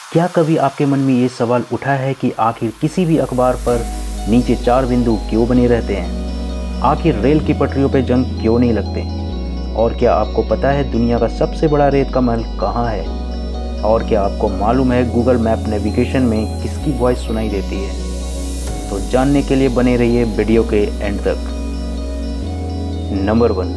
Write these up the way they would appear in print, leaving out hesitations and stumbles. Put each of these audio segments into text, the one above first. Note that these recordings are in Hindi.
क्या कभी आपके मन में ये सवाल उठा है कि आखिर किसी भी अखबार पर नीचे 4 बिंदु क्यों बने रहते हैं? आखिर रेल की पटरियों पर जंग क्यों नहीं लगते? और क्या आपको पता है दुनिया का सबसे बड़ा रेत का महल कहाँ है? और क्या आपको मालूम है गूगल मैप नेविगेशन में किसकी वॉइस सुनाई देती है? तो जानने के लिए बने रहिए वीडियो के एंड तक। नंबर 1,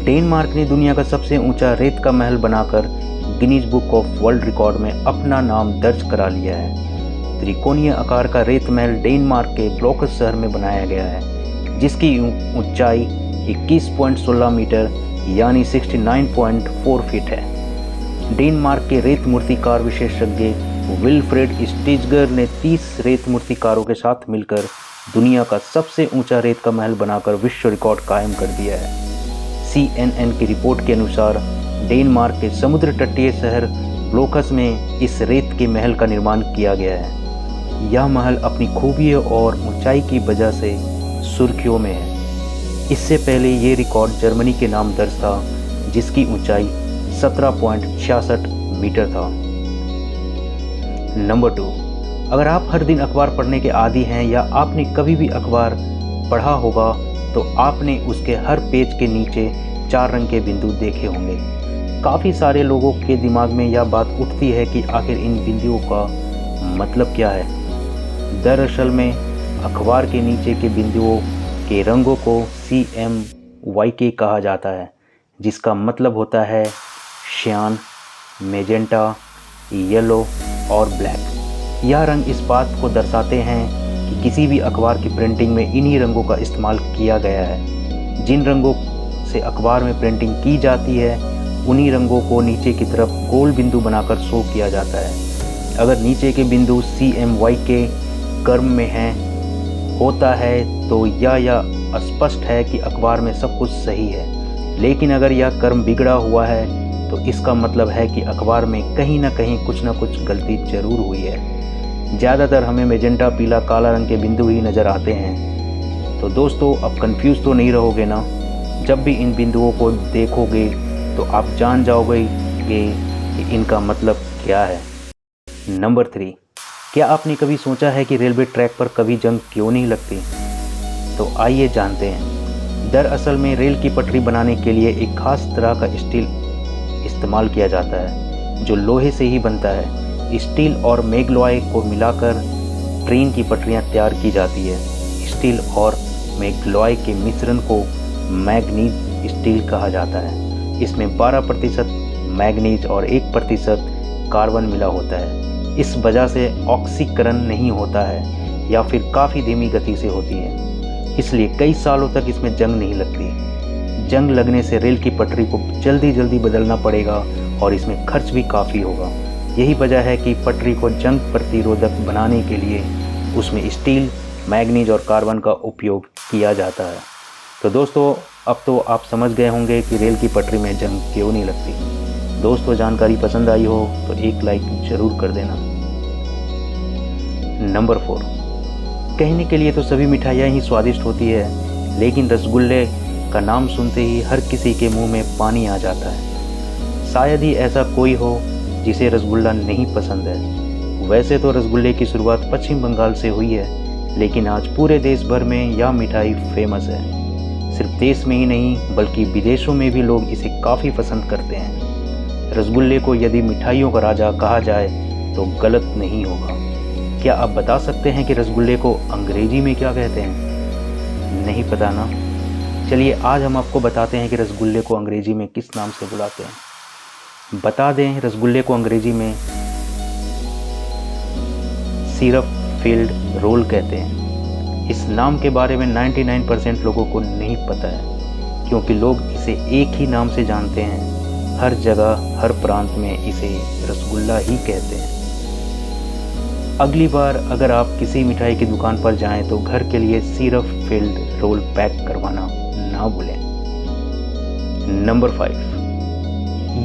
डेनमार्क ने दुनिया का सबसे ऊंचा रेत का महल बनाकर Guinness book of world record में अपना नाम दर्ज करा लिया है। त्रिकोणीय आकार का रेत महल डेनमार्क के ब्लोकस शहर में बनाया गया है, जिसकी ऊंचाई 21.16 मीटर यानी 69.4 फीट है। डेनमार्क के रेत मूर्तिकार विशेषज्ञ विल्फ्रेड स्टीजगर ने 30 रेत मूर्तिकारों के साथ मिलकर दुनिया का सबसे ऊंचा रेत का महल बनाकर विश्व रिकॉर्ड कायम कर दिया है। CNN की रिपोर्ट के अनुसार डेनमार्क के समुद्र तटीय शहर ब्लोकस में इस रेत के महल का निर्माण किया गया है। यह महल अपनी खूबियों और ऊंचाई की वजह से सुर्खियों में है। इससे पहले ये रिकॉर्ड जर्मनी के नाम दर्ज था, जिसकी ऊंचाई 17.66 मीटर था। नंबर 2, अगर आप हर दिन अखबार पढ़ने के आदी हैं या आपने कभी भी अखबार पढ़ा होगा तो आपने उसके हर पेज के नीचे 4 रंग के बिंदु देखे होंगे। काफ़ी सारे लोगों के दिमाग में यह बात उठती है कि आखिर इन बिंदुओं का मतलब क्या है। दरअसल में अखबार के नीचे के बिंदुओं के रंगों को CMYK कहा जाता है, जिसका मतलब होता है श्यान, मेजेंटा, येलो और ब्लैक। यह रंग इस बात को दर्शाते हैं कि किसी भी अखबार की प्रिंटिंग में इन्हीं रंगों का इस्तेमाल किया गया है। जिन रंगों से अखबार में प्रिंटिंग की जाती है उन्हीं रंगों को नीचे की तरफ गोल बिंदु बनाकर शो किया जाता है। अगर नीचे के बिंदु CMYK क्रम में होता है तो यह स्पष्ट है कि अखबार में सब कुछ सही है, लेकिन अगर यह क्रम बिगड़ा हुआ है तो इसका मतलब है कि अखबार में कहीं ना कहीं कुछ ना कुछ गलती जरूर हुई है। ज़्यादातर हमें मेजेंटा, पीला, काला रंग के बिंदु ही नज़र आते हैं। तो दोस्तों, अब कंफ्यूज तो नहीं रहोगे ना? जब भी इन बिंदुओं को देखोगे तो आप जान जाओगे कि इनका मतलब क्या है। नंबर 3, क्या आपने कभी सोचा है कि रेलवे ट्रैक पर कभी जंग क्यों नहीं लगती? तो आइए जानते हैं। दरअसल में रेल की पटरी बनाने के लिए एक खास तरह का स्टील इस्तेमाल किया जाता है, जो लोहे से ही बनता है। स्टील और मैग्लोय को मिलाकर ट्रेन की पटरियां तैयार की जाती है। स्टील और मैग्लोय के मिश्रण को मैग्नीज स्टील कहा जाता है। इसमें 12% मैग्नीज और 1% कार्बन मिला होता है। इस वजह से ऑक्सीकरण नहीं होता है या फिर काफ़ी धीमी गति से होती है, इसलिए कई सालों तक इसमें जंग नहीं लगती। जंग लगने से रेल की पटरी को जल्दी बदलना पड़ेगा और इसमें खर्च भी काफ़ी होगा। यही वजह है कि पटरी को जंग प्रतिरोधक बनाने के लिए उसमें स्टील, मैग्नीज और कार्बन का उपयोग किया जाता है। तो दोस्तों, अब तो आप समझ गए होंगे कि रेल की पटरी में जंग क्यों नहीं लगती। दोस्तों, जानकारी पसंद आई हो तो एक लाइक ज़रूर कर देना। नंबर 4, कहने के लिए तो सभी मिठाइयाँ ही स्वादिष्ट होती है, लेकिन रसगुल्ले का नाम सुनते ही हर किसी के मुंह में पानी आ जाता है। शायद ही ऐसा कोई हो जिसे रसगुल्ला नहीं पसंद है। वैसे तो रसगुल्ले की शुरुआत पश्चिम बंगाल से हुई है, लेकिन आज पूरे देश भर में यह मिठाई फेमस है। सिर्फ देश में ही नहीं बल्कि विदेशों में भी लोग इसे काफ़ी पसंद करते हैं। रसगुल्ले को यदि मिठाइयों का राजा कहा जाए तो गलत नहीं होगा। क्या आप बता सकते हैं कि रसगुल्ले को अंग्रेजी में क्या कहते हैं? नहीं पता ना? चलिए आज हम आपको बताते हैं कि रसगुल्ले को अंग्रेजी में किस नाम से बुलाते हैं। बता दें, रसगुल्ले को अंग्रेजी में सिरप फील्ड रोल कहते हैं। इस नाम के बारे में 99% लोगों को नहीं पता है, क्योंकि लोग इसे एक ही नाम से जानते हैं। हर जगह, हर प्रांत में इसे रसगुल्ला ही कहते हैं। अगली बार अगर आप किसी मिठाई की दुकान पर जाएं तो घर के लिए सिरप फील्ड रोल पैक करवाना ना भूलें। नंबर 5,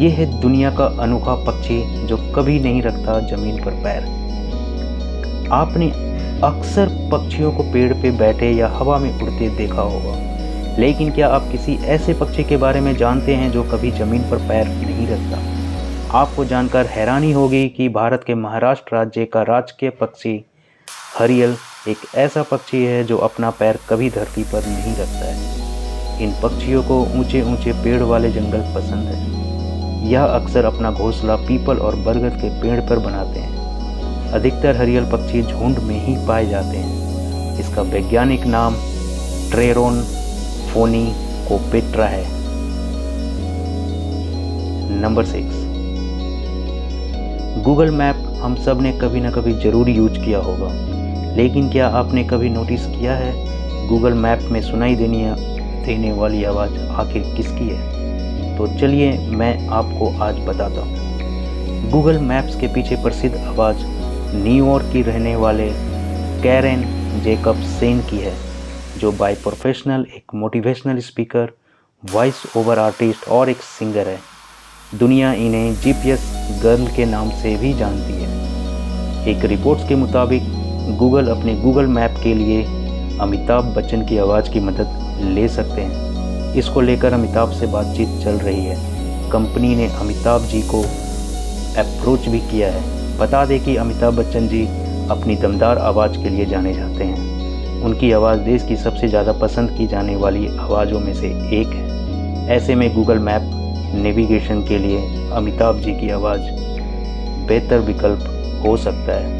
ये है दुनिया का अनोखा पक्षी जो कभी नहीं रखता जमीन पर पैर। आपने अक्सर पक्षियों को पेड़ पे बैठे या हवा में उड़ते देखा होगा, लेकिन क्या आप किसी ऐसे पक्षी के बारे में जानते हैं जो कभी ज़मीन पर पैर नहीं रखता? आपको जानकर हैरानी होगी कि भारत के महाराष्ट्र राज्य का राजकीय पक्षी हरियल एक ऐसा पक्षी है जो अपना पैर कभी धरती पर नहीं रखता है। इन पक्षियों को ऊंचे ऊंचे पेड़ वाले जंगल पसंद है। यह अक्सर अपना घोंसला पीपल और बरगद के पेड़ पर बनाते हैं। अधिकतर हरियल पक्षी झुंड में ही पाए जाते हैं। इसका वैज्ञानिक नाम ट्रेरोन फोनिकोपेट्रा है। नंबर 6, गूगल मैप हम सब ने कभी ना कभी ज़रूर यूज किया होगा, लेकिन क्या आपने कभी नोटिस किया है गूगल मैप में सुनाई देने वाली आवाज़ आखिर किसकी है? तो चलिए मैं आपको आज बताता हूँ। गूगल मैप्स के पीछे प्रसिद्ध आवाज़ न्यूयॉर्क की रहने वाले कैरेन जेकबसेन की है, जो बाय प्रोफेशनल एक motivational speaker, voice over artist और एक सिंगर है। दुनिया इन्हें जीपीएस गर्ल के नाम से भी जानती है। एक रिपोर्ट्स के मुताबिक गूगल अपने गूगल मैप के लिए अमिताभ बच्चन की आवाज़ की मदद ले सकते हैं। इसको लेकर अमिताभ से बातचीत चल रही है। कंपनी ने अमिताभ जी को अप्रोच भी किया है। बता दें कि अमिताभ बच्चन जी अपनी दमदार आवाज़ के लिए जाने जाते हैं। उनकी आवाज़ देश की सबसे ज़्यादा पसंद की जाने वाली आवाज़ों में से एक है। ऐसे में गूगल मैप नेविगेशन के लिए अमिताभ जी की आवाज़ बेहतर विकल्प हो सकता है।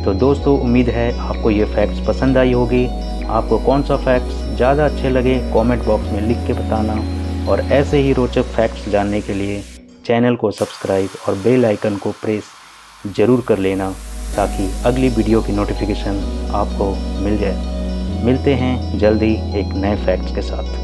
तो दोस्तों, उम्मीद है आपको ये फैक्ट्स पसंद आई होगी। आपको कौन सा फैक्ट्स ज़्यादा अच्छे लगे कमेंट बॉक्स में लिख के बताना, और ऐसे ही रोचक फैक्ट्स जानने के लिए चैनल को सब्सक्राइब और बेल आइकन को प्रेस ज़रूर कर लेना, ताकि अगली वीडियो की नोटिफिकेशन आपको मिल जाए। मिलते हैं जल्दी एक नए फैक्ट्स के साथ।